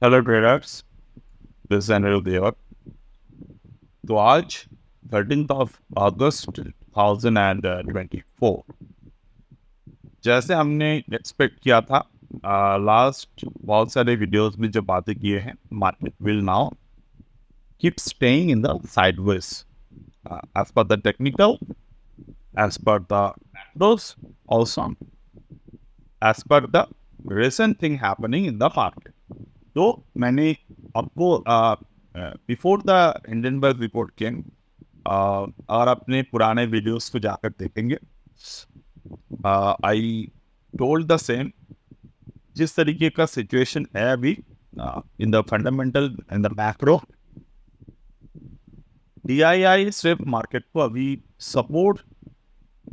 Hello traders, this is Anil Dewar. तो आज 13 अगस्त 2024, जैसे हमने एक्सपेक्ट किया था, लास्ट बहुत सारे वीडियोस में जो बातें किए हैं, market will now keep staying in the sideways as per the technical, as per the macros, also as per the recent thing happening in the market. तो मैंने आपको बिफोर द हिंडनबर्ग रिपोर्ट के और अपने पुराने वीडियोस को जाकर देखेंगे, आई टोल्ड द सेम। जिस तरीके का सिचुएशन है अभी in the fundamental, in the macro, DII सिर्फ मार्केट को अभी सपोर्ट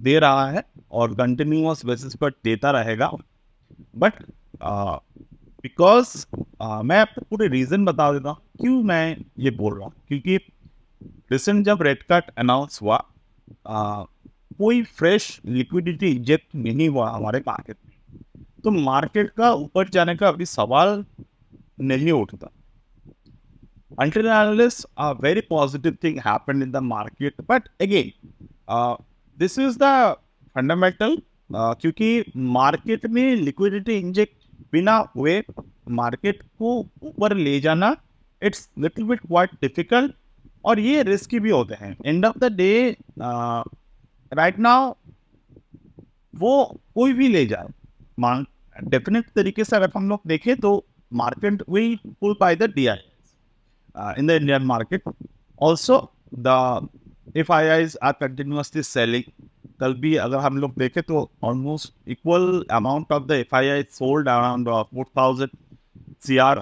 दे रहा है और कंटिन्यूअस बेसिस पर देता रहेगा। बट बिकॉज मैं आपको पूरे रीज़न बता देता हूँ क्यों मैं ये बोल रहा हूँ। क्योंकि रिसेंट जब रेट कट अनाउंस हुआ, कोई फ्रेश लिक्विडिटी इंजेक्ट नहीं हुआ हमारे मार्केट में, तो मार्केट का ऊपर जाने का अभी सवाल नहीं उठता until and unless a very positive thing happened in the market. But again, this is the fundamental, क्योंकि मार्केट में लिक्विडिटी इंजेक्ट बिना हुए मार्केट को ऊपर ले जाना, it's little bit quite difficult और ये रिस्की भी होते हैं। End of the day right now वो कोई भी ले जाए, डेफिनेट तरीके से अगर हम लोग देखें तो market will pull by the DI in the Indian market. Also, the FIIs are continuously selling. कल भी अगर हम लोग देखें तो almost equal amount of the FII sold around 4,000 CR.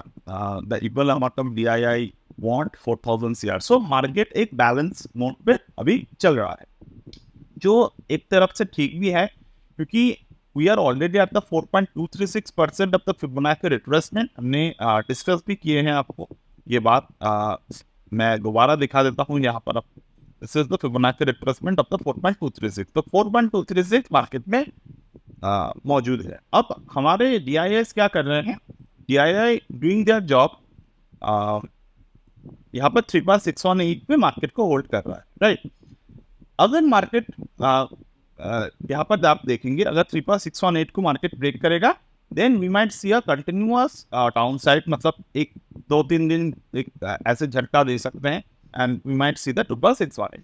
The equal amount of DII want 4,000 CR. So market एक balance mode पे अभी चल रहा है, जो एक तरफ से ठीक भी है क्योंकि we are already at the 4.236% of the Fibonacci retracement. हमने डिस्कस भी किए हैं आपको ये बात। मैं दोबारा दिखा देता हूँ यहाँ पर। This is the Fibonacci retracement of the 4.236। तो 4.236 मार्केट में मौजूद है। अब हमारे DIIs क्या कर रहे हैं? DII डूइंग देयर जॉब, यहाँ पर 3.618 पे मार्केट को होल्ड कर रहा है, राइट। अगर मार्केट यहाँ पर आप देखेंगे, अगर 3.618 को मार्केट ब्रेक करेगा, then we might see a continuous downside, मतलब एक 2-3 दिन एक ऐसे झटका दे सकते हैं and we might see the 2.618।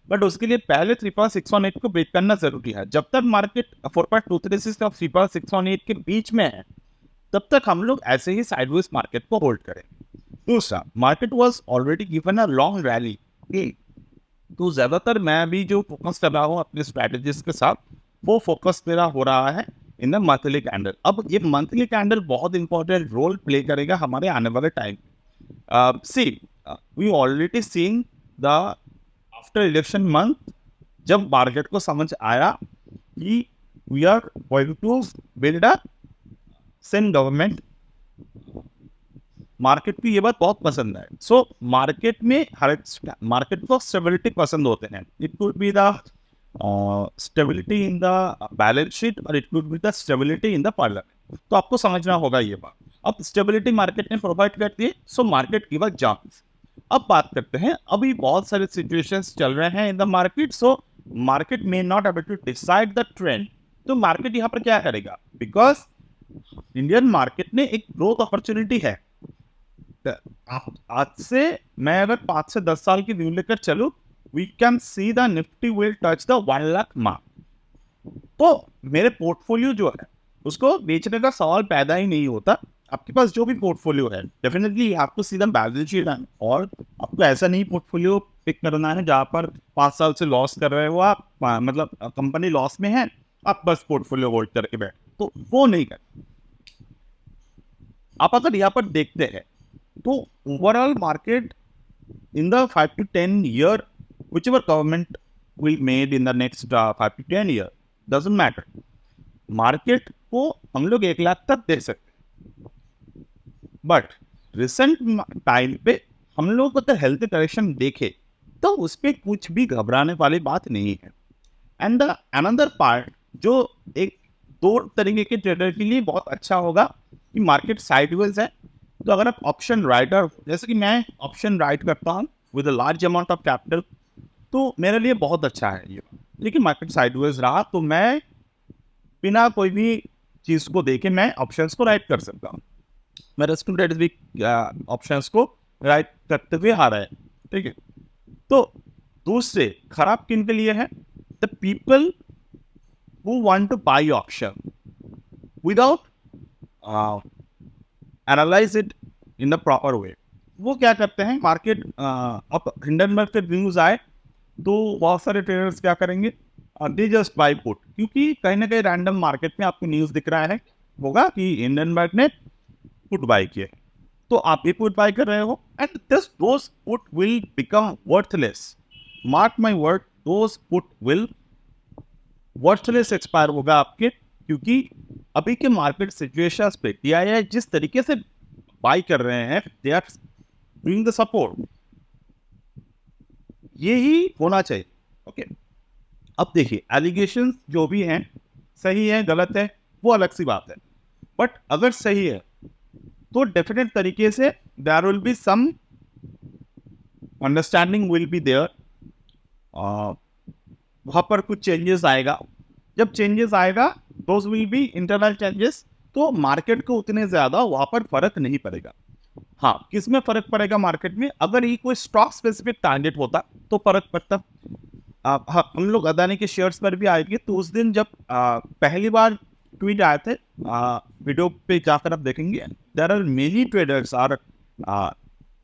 But उसके लिए पहले 3.618 को ब्रेक करना जरूरी है। जब तक मार्केट 4.236 और 3.618 के बीच में है, तब तक हम लोग ऐसे ही साइडवेज मार्केट को होल्ड करेंगे। दूसरा, market was already given a long rally, तो ज्यादातर मैं अभी जो फोकस कर रहा हूँ अपने स्ट्रेटेजीज के साथ, वो फोकस मेरा हो रहा है इन द मंथली कैंडल। अब ये मंथली कैंडल बहुत इंपॉर्टेंट रोल प्ले करेगा हमारे आने वाले time. See, we already seen the after election month, जब मार्केट को समझ आया कि we are going to build a same government, market को ये बात बहुत पसंद है। सो मार्केट में हर मार्केट को स्टेबिलिटी पसंद होते हैं। It could be the stability in the balance sheet और it could be the stability in the parliament. तो आपको समझना होगा ये बात। अब स्टेबिलिटी मार्केट ने प्रोवाइड करती है, so market give a chance. अब बात करते हैं, अभी बहुत सारे सिचुएशंस चल रहे हैं in the market, so market may not able to decide the trend. तो मार्केट यहाँ पर क्या करेगा? बिकॉज इंडियन मार्केट में एक ग्रोथ अपॉर्चुनिटी है। आज से मैं अगर 5 से 10 साल की व्यू लेकर चलूं, we can see the Nifty will touch the 1 lakh mark. तो मेरे पोर्टफोलियो जो है उसको बेचने का सवाल पैदा ही नहीं होता। आपके पास जो भी पोर्टफोलियो है, डेफिनेटली आपको सीधा बैलेंस शीट है, और आपको ऐसा नहीं पोर्टफोलियो पिक करना है जहां पर 5 साल से लॉस कर रहे हो आप, मतलब कंपनी लॉस में है, आप बस पोर्टफोलियो होल्ड करके बैठ, तो वो नहीं कर। आप अगर यहाँ पर देखते हैं तो overall market in the 5 to 10 year, whichever government will made in the next 5 to 10 year, doesn't matter, market को हम लोग 1 लाख तक दे सकते हैं। बट रिसेंट टाइम पे हम लोग अगर हेल्थ करेक्शन देखे तो उस पर कुछ भी घबराने वाली बात नहीं है। एंड द अनदर पार्ट जो एक 2 तरीके के ट्रेडर के लिए बहुत अच्छा होगा कि मार्केट साइडवेज है, तो अगर आप ऑप्शन राइटर, जैसे कि मैं ऑप्शन राइट करता हूँ with a large amount of capital, तो मेरे लिए बहुत अच्छा है ये। लेकिन मार्केट साइडवेज रहा तो मैं बिना कोई भी चीज़ को देखे मैं ऑप्शंस को राइट कर सकता हूँ। मेरे स्टूडेंट भी ऑप्शंस को राइट करते हुए आ रहे हैं, ठीक है। तो दूसरे खराब किन के लिए है? The people who want two by option without analyse it in the proper way. वो क्या करते हैं, मार्केट अब हिंडनबर्ग के न्यूज आए तो बहुत सारे ट्रेडर्स क्या करेंगे, दे जस्ट बाई पुट, क्योंकि कहीं ना कहीं रैंडम मार्केट में आपको न्यूज दिख रहा है होगा कि हिंडनबर्ग ने पुट बाई किए, तो आप भी पुट बाई कर रहे हो, and this those put will become worthless. Mark my word, those put will worthless expire होगा आपके, क्योंकि अभी के मार्केट सिचुएशंस पे टीआईआई जिस तरीके से बाई कर रहे हैं, they are doing the support, यही होना चाहिए। ओके, अब देखिए एलिगेशन जो भी हैं, सही है गलत है वो अलग सी बात है, बट अगर सही है तो डेफिनेट तरीके से there will be some understanding will be there, वहां पर कुछ चेंजेस आएगा। जब चेंजेस आएगा those will be internal changes, तो मार्केट को उतने ज्यादा वहां पर फर्क नहीं पड़ेगा। हाँ, किस में फर्क पड़ेगा मार्केट में, अगर ये कोई स्टॉक स्पेसिफिक टारगेट होता तो फर्क पड़ता। हाँ, हम लोग अदानी के शेयर्स पर भी आएंगे, तो उस दिन जब पहली बार ट्वीट आए थे, वीडियो पे जाकर आप देखेंगे, there are many traders are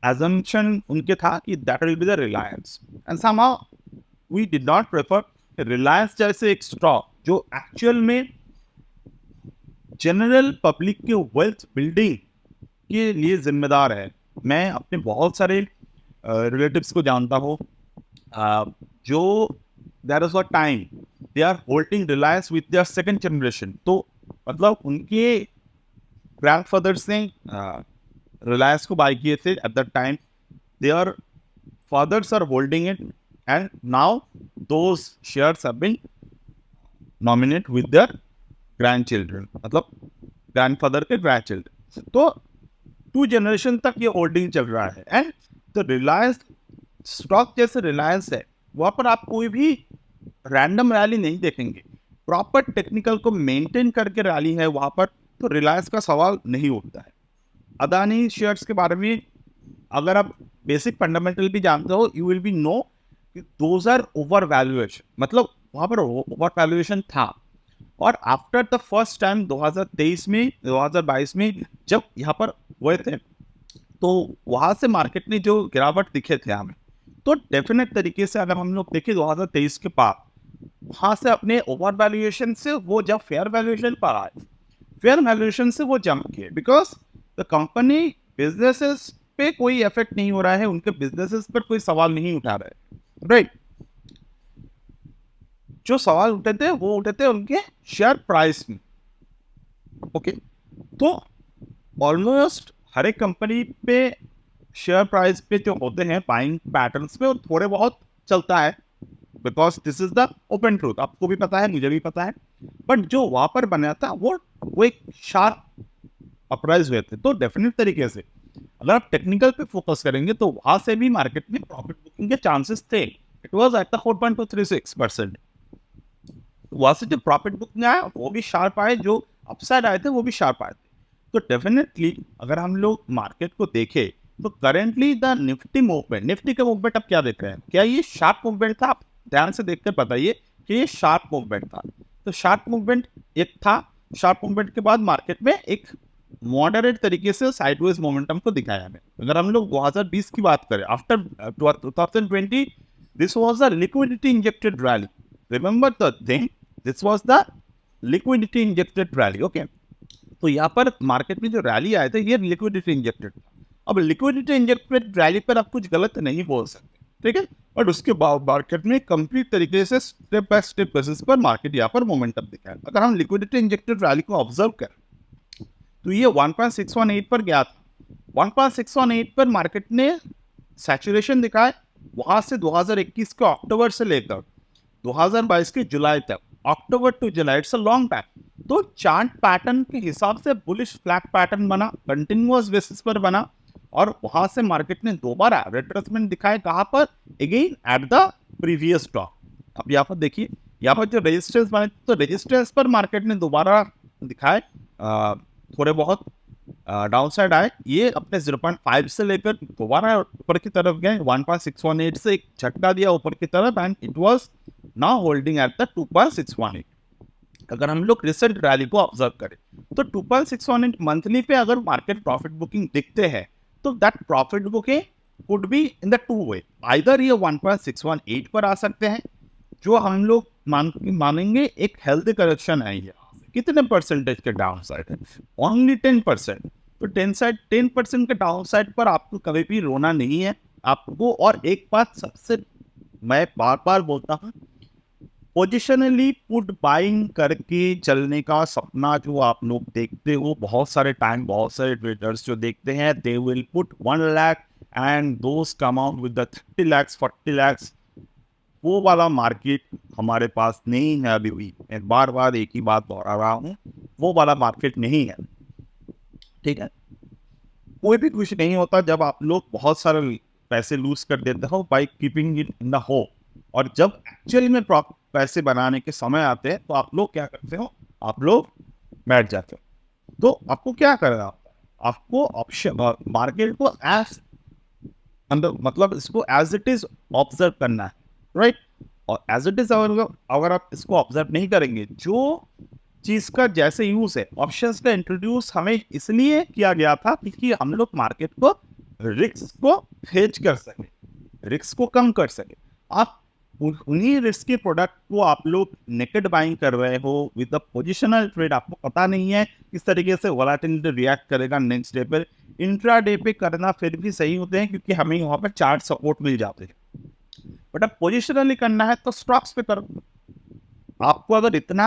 assumption उनके था कि that will be the Reliance, and somehow we did not prefer Reliance जैसे एक स्टॉक जो एक्चुअल में जनरल पब्लिक के वेल्थ बिल्डिंग के लिए जिम्मेदार है। मैं अपने बहुत सारे रिलेटिव्स को जानता हूँ जो there is a time they are holding Reliance with their second generation, तो मतलब उनके ग्रैंडफादर्स ने रिलायंस को बाय किए थे at that time, their fathers are holding it, and now those shares have been nominated with their grandchildren, मतलब grandfather के grandchildren, तो 2 जनरेशन तक ये होल्डिंग चल रहा है। एंड तो रिलायंस स्टॉक जैसे रिलायंस है, वहाँ पर आप कोई भी रैंडम रैली नहीं देखेंगे, प्रॉपर टेक्निकल को मेंटेन करके रैली है वहाँ पर, तो रिलायंस का सवाल नहीं उठता है। अदानी शेयर्स के बारे में अगर आप बेसिक फंडामेंटल भी जानते हो, यू विल बी नो कि दोज आर ओवर वैल्यूएशन, मतलब वहाँ पर ओवर वैल्यूएशन था। और आफ्टर द फर्स्ट टाइम 2023 में 2022 में जब यहाँ पर हुए थे, तो वहाँ से मार्केट ने जो गिरावट दिखे थे हमें, तो डेफिनेट तरीके से अगर हम लोग देखें 2023 के बाद, वहाँ से अपने ओवर वैल्यूएशन से वो जब फेयर वैल्यूएशन पर आए, फेयर वैल्यूएशन से वो जंप किए, बिकॉज द कंपनी बिजनेसेस पे कोई इफेक्ट नहीं हो रहा है, उनके बिजनेसेस पर कोई सवाल नहीं उठा रहे, राइट। जो सवाल उठे थे वो उठे थे उनके शेयर प्राइस में। ओके, तो ऑलमोस्ट हर एक कंपनी पे शेयर प्राइस पे जो होते हैं बाइंग पैटर्न्स पे, वो थोड़े बहुत चलता है, because this is the open truth, आपको भी पता है मुझे भी पता है। बट जो वहां पर बना था वो एक शार्प अपराइज हुए थे, तो डेफिनेट तरीके से अगर आप टेक्निकल पे फोकस करेंगे तो वहां से भी मार्केट में प्रॉफिट बुकिंग के चांसेस थे। इट वाज एट द 4.236%, वहां से जो प्रॉफिट बुकिंग आया वो भी शार्प आए, जो अपसाइड आए थे वो भी शार्प आए थे। तो डेफिनेटली अगर हम लोग मार्केट को देखें तो currently the Nifty movement, Nifty का मूवमेंट आप क्या देख रहे हैं, क्या ये शार्प मूवमेंट था? आप ध्यान से देखकर बताइए कि ये शार्प मूवमेंट था। तो शार्प मूवमेंट एक था, शार्प मूवमेंट के बाद मार्केट में एक मॉडरेट तरीके से साइडवेज मोमेंटम को दिखाया हमें। अगर हम लोग 2020 की बात करें, after 2020 this was a liquidity injected rally, remember the thing, this was the liquidity injected rally. Okay, तो यहाँ पर मार्केट में जो रैली आए थे ये लिक्विडिटी इंजेक्टेड था। अब लिक्विडिटी इंजेक्टेड रैली पर आप कुछ गलत नहीं बोल सकते, ठीक है, बट उसके बाद मार्केट में कंप्लीट तरीके से स्टेप बाय स्टेप बेसिस पर मार्केट यहाँ पर मोमेंटम दिखाया। अगर हम लिक्विडिटी इंजेक्टेड रैली को ऑब्जर्व करें तो ये 1.618 पर गया था, 1.618 पर मार्केट ने सैचुरेशन दिखाया। वहां से 2021 के अक्टूबर से लेकर 2022 के जुलाई तक, October to July, it's a long time, तो चार्ट पैटर्न के हिसाब से बुलिश फ्लैग पैटर्न बना, कंटिन्यूअस बेसिस पर बना, और वहां से मार्केट ने दोबारा रिट्रेसमेंट दिखाया कहां पर, again at the previous top. अब यहाँ पर देखिए, यहाँ पर जो रेजिस्टेंस बने तो रेजिस्टेंस पर मार्केट ने दोबारा दिखाए थोड़े बहुत डाउन साइड आए, ये अपने 0.5 से लेकर दोबारा ऊपर की तरफ गए, 1.618 से एक झटका दिया ऊपर की तरफ, and it was now holding at the 2.618। अगर हम लोग रिसेंट रैली को ऑब्जर्व करें तो 2.618 मंथली पे अगर मार्केट प्रॉफिट बुकिंग दिखते हैं तो that profit booking could be in the two way, either ये 1.618 पर आ सकते हैं, जो हम लोग मानेंगे एक हेल्दी करेक्शन है, ये कितने परसेंटेज के डाउन साइड है, ओनली 10%। तो 10% के डाउन साइड पर आपको कभी भी रोना नहीं है आपको। और एक बात सबसे मैं बार बार बोलता हूँ, पोजिशनली पुट बाइंग करके चलने का सपना जो आप लोग देखते हो, बहुत सारे टाइम बहुत सारे ट्रेडर्स जो देखते हैं, they will put 1 lakh and those come out with the 30 lakhs 40 lakhs। वो वाला मार्केट हमारे पास नहीं है अभी भी। मैं बार बार एक ही बात दोहरा रहा हूँ, वो वाला मार्केट नहीं है, ठीक है। कोई भी खुश नहीं होता जब आप लोग बहुत सारे पैसे लूज कर देते हो by keeping it in the hope, और जब एक्चुअली में पैसे बनाने के समय आते हैं तो आप लोग क्या करते हो, आप लोग बैठ जाते हो। तो आपको क्या करना होता है, आपको ऑप्शन मार्केट को एज मतलब इसको एज इट इज ऑब्जर्व करना है, राइट। और एज इट इज अगर आप इसको ऑब्जर्व नहीं करेंगे, जो चीज का जैसे यूज है, ऑप्शंस का इंट्रोड्यूस हमें इसलिए किया गया था कि हम लोग मार्केट को रिस्क को हेज कर सके, रिस्क को कम कर सके। आप उन्हीं रिस्क के प्रोडक्ट को आप लोग नेकेड बाइंग कर रहे हो विद द पोजिशनल ट्रेड, आपको पता नहीं है किस तरीके से वोलेटिलिटी रिएक्ट करेगा नेक्स्ट डे पर। इंट्रा डे पे करना फिर भी सही होते हैं क्योंकि हमें वहां पर चार्ट सपोर्ट मिल जाते हैं, बट अब पोजिशनली करना है तो स्टॉक्स पे करो। आपको अगर इतना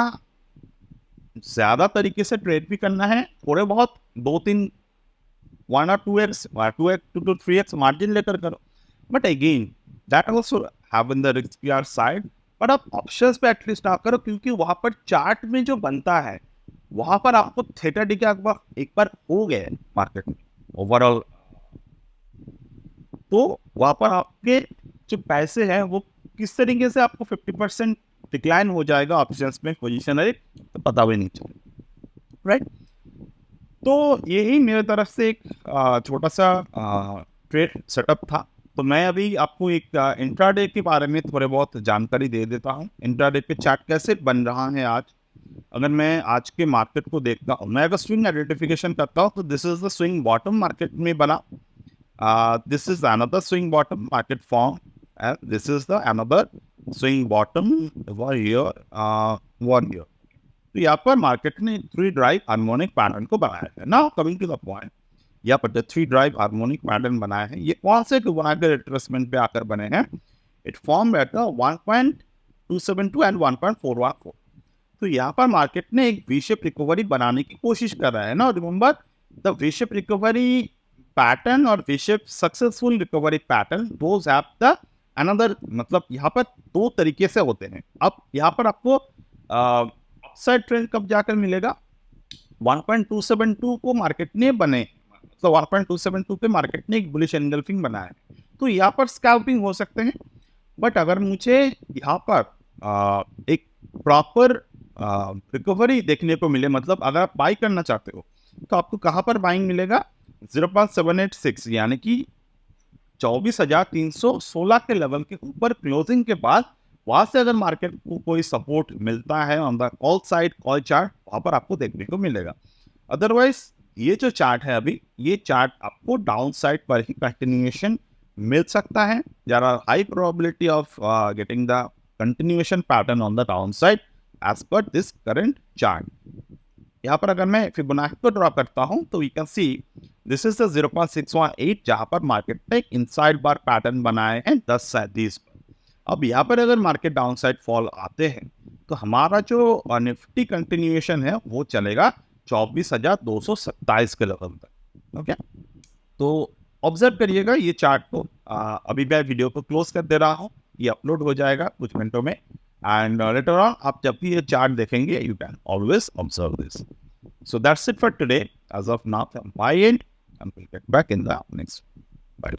ज्यादा तरीके से ट्रेड भी करना है, थोड़े बहुत 2-3 1 or 2x 2 to 3x margin लेकर करो, but again that also have in the riskier side. पर आप ऑप्शंस पे एटलीस्ट आप करो, क्योंकि वहां पर चार्ट में जो बनता है वहां पर आपको थेटा डी का एक बार हो गया मार्केट में ओवरऑल, तो वहां पर आपके जो पैसे हैं वो किस तरीके से आपको 50% डिक्लाइन हो जाएगा ऑप्शंस में पोजिशनली, तो पता भी नहीं चलेगा, राइट। तो यही मेरे तरफ से एक छोटा सा ट्रेड सेटअप था। तो मैं अभी आपको एक इंट्राडे के बारे में थोड़े बहुत जानकारी दे देता हूँ। इंट्राडे पे चार्ट कैसे बन रहा है आज। अगर मैं आज के मार्केट को देखता हूँ, मैं अगर स्विंग आइडेंटिफिकेशन करता हूँ तो this is the swing bottom market में बना, this is another swing bottom market form, and this is the another swing bottom one year. तो यहाँ पर मार्केट ने 3 ड्राइव हार्मोनिक पैटर्न को बनाया है। Now coming to the point, यहाँ पर 3 ड्राइव हार्मोनिक पैटर्न बनाया है, ये कौन से बनाकर रिट्रेसमेंट पे आकर बने हैं। It form at 1.272 and 1.414। तो यहाँ पर मार्केट ने एक वी शेप रिकवरी बनाने की कोशिश कर रहा है ना। Remember the V shape recovery pattern और V shape successful recovery pattern, those have the another, मतलब यहाँ पर 2 तरीके से होते हैं। अब यहाँ पर आपको अपसाइड ट्रेंड कब जाकर मिलेगा, 1.272 को मार्केट ने बने, तो 1.272 पे मार्केट ने एक बुलिश एंगल्फिंग बनाया है, तो यहाँ पर स्कैल्पिंग हो सकते हैं। बट अगर मुझे यहाँ पर एक प्रॉपर रिकवरी देखने को मिले, मतलब अगर आप बाई करना चाहते हो तो आपको कहाँ पर बाइंग मिलेगा, 0.786 यानी कि 24,316 के लेवल के ऊपर क्लोजिंग के बाद वहां से अगर मार्केट को कोई सपोर्ट मिलता है on the call side, call chart, वहां पर आपको देखने को मिलेगा। अदरवाइज ये जो चार्ट है अभी, ये चार्ट आपको डाउन साइड पर ही कंटिन्यूएशन मिल सकता है। There are high probability of getting the continuation pattern on the downside as per this current chart. यहाँ पर अगर मैं फिबोनाची को ड्रॉ करता हूँ तो we can see this is the 0.618 जहाँ पर मार्केट ने एक इनसाइड बार पैटर्न बनाए हैं 10.37 पर। अब यहाँ पर अगर मार्केट डाउन साइड फॉल आते हैं तो हमारा जो निफ्टी कंटिन्यूएशन है वो चलेगा 24,227 के लेवल तक। ओके, तो ऑब्जर्व करिएगा ये चार्ट को। अभी मैं वीडियो को क्लोज कर दे रहा हूँ, ये अपलोड हो जाएगा कुछ मिनटों में। एंड लेटर ऑन आप जब भी ये चार्ट देखेंगे you can always observe this. So that's it for today. As of now, from my end, and we'll get back in the next. Bye.